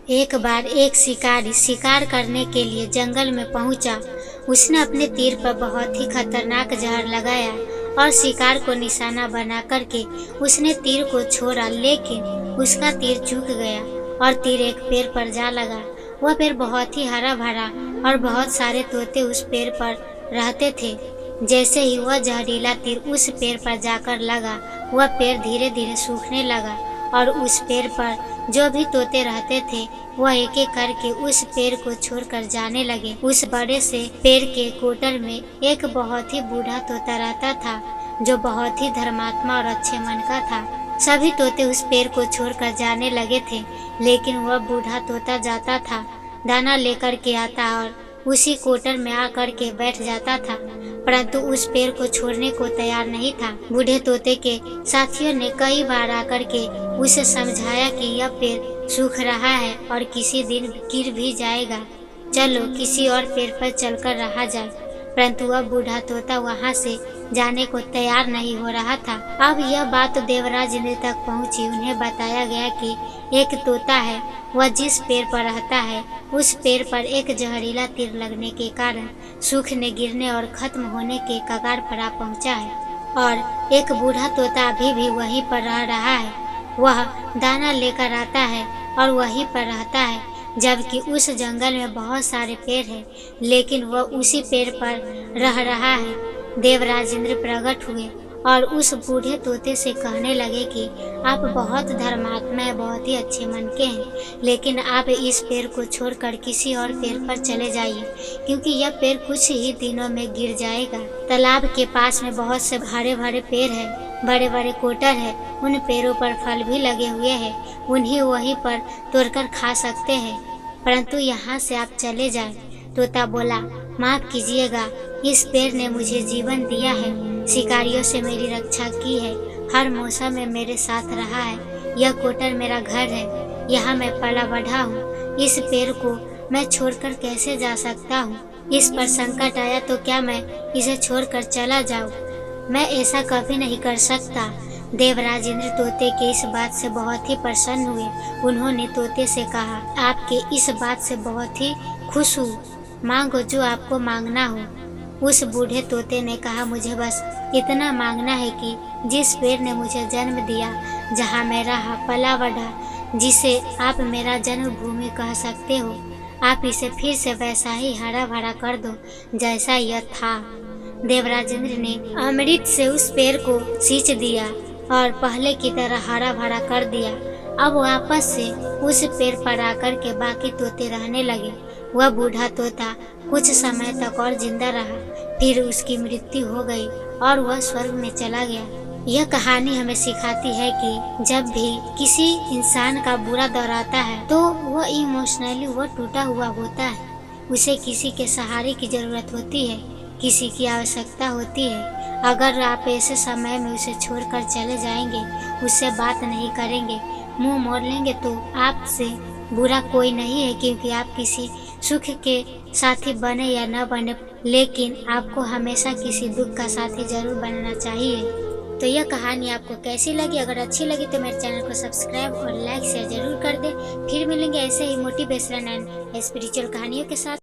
एक बार एक शिकारी शिकार करने के लिए जंगल में पहुंचा। उसने अपने तीर पर बहुत ही खतरनाक जहर लगाया और शिकार को निशाना बना करके उसने तीर को छोड़ा, लेकिन उसका तीर चूक गया और तीर एक पेड़ पर जा लगा। वह पेड़ बहुत ही हरा भरा और बहुत सारे तोते उस पेड़ पर रहते थे। जैसे ही वह जहरीला तीर उस पेड़ पर जाकर लगा, वह पेड़ धीरे धीरे सूखने लगा और उस पेड़ पर जो भी तोते रहते थे वह एक एक करके उस पेड़ को छोड़कर जाने लगे। उस बड़े से पेड़ के कोटर में एक बहुत ही बूढ़ा तोता रहता था, जो बहुत ही धर्मात्मा और अच्छे मन का था। सभी तोते उस पेड़ को छोड़कर जाने लगे थे, लेकिन वह बूढ़ा तोता जाता था, दाना लेकर के आता और उसी कोटर में आकर के बैठ जाता था, परंतु उस पेड़ को छोड़ने को तैयार नहीं था। बूढ़े तोते के साथियों ने कई बार आकर के उसे समझाया कि यह पेड़ सूख रहा है और किसी दिन गिर भी जाएगा, चलो किसी और पेड़ पर चलकर रहा जाए, परंतु वह बूढ़ा तोता वहां से जाने को तैयार नहीं हो रहा था। अब यह बात देवराज इंद्र तक पहुंची। उन्हें बताया गया कि एक तोता है, वह जिस पेड़ पर रहता है उस पेड़ पर एक जहरीला तीर लगने के कारण सूखने, गिरने और खत्म होने के कगार पर आ पहुंचा है और एक बूढ़ा तोता अभी भी वहीं पर रह रहा है। वह दाना लेकर आता है और वहीं पर रहता है, जबकि उस जंगल में बहुत सारे पेड़ हैं, लेकिन वह उसी पेड़ पर रह रहा है। देवराज इंद्र प्रकट हुए और उस बूढ़े तोते से कहने लगे कि आप बहुत धर्मात्मा है, बहुत ही अच्छे मन के हैं, लेकिन आप इस पेड़ को छोड़कर किसी और पेड़ पर चले जाइए, क्योंकि यह पेड़ कुछ ही दिनों में गिर जाएगा। तालाब के पास में बहुत से हरे भरे पेड़ है, बड़े बड़े कोटर है, उन पेड़ों पर फल भी लगे हुए हैं, उन्हें वहीं पर तोड़कर खा सकते हैं, परंतु यहाँ से आप चले जाएं। तोता बोला, माफ कीजिएगा, इस पेड़ ने मुझे जीवन दिया है, शिकारियों से मेरी रक्षा की है, हर मौसम में मेरे साथ रहा है, यह कोटर मेरा घर है, यहाँ मैं पला बढ़ा हूँ, इस पेड़ को मैं छोड़कर कैसे जा सकता हूँ? इस पर संकट आया तो क्या मैं इसे छोड़कर चला जाऊँ? मैं ऐसा कभी नहीं कर सकता। देवराज इंद्र तोते के इस बात से बहुत ही प्रसन्न हुए। उन्होंने तोते से कहा, आपके इस बात से बहुत ही खुश हूँ, मांगो जो आपको मांगना हो। उस बूढ़े तोते ने कहा, मुझे बस इतना मांगना है कि जिस पेड़ ने मुझे जन्म दिया, जहाँ मैं रहा पला बढ़ा, जिसे आप मेरा जन्मभूमि कह सकते हो, आप इसे फिर से वैसा ही हरा भरा कर दो जैसा यह था। देवराज इंद्र ने अमृत से उस पेड़ को सींच दिया और पहले की तरह हरा भरा कर दिया। अब वापस से उस पेड़ पर आकर के बाकी तोते रहने लगे। वह बूढ़ा तोता कुछ समय तक और जिंदा रहा, फिर उसकी मृत्यु हो गई और वह स्वर्ग में चला गया। यह कहानी हमें सिखाती है कि जब भी किसी इंसान का बुरा दौर आता है तो वह इमोशनली वह टूटा हुआ होता है, उसे किसी के सहारे की जरूरत होती है, किसी की आवश्यकता होती है। अगर आप ऐसे समय में उसे छोड़कर चले जाएंगे, उससे बात नहीं करेंगे, मुंह मोड़ लेंगे, तो आपसे बुरा कोई नहीं है, क्योंकि आप किसी सुख के साथी बने या न बने, लेकिन आपको हमेशा किसी दुख का साथी जरूर बनना चाहिए। तो यह कहानी आपको कैसी लगी? अगर अच्छी लगी तो मेरे चैनल को सब्सक्राइब और लाइक शेयर जरूर कर दें। फिर मिलेंगे ऐसे ही मोटिवेशनल एंड स्पिरिचुअल कहानियों के साथ।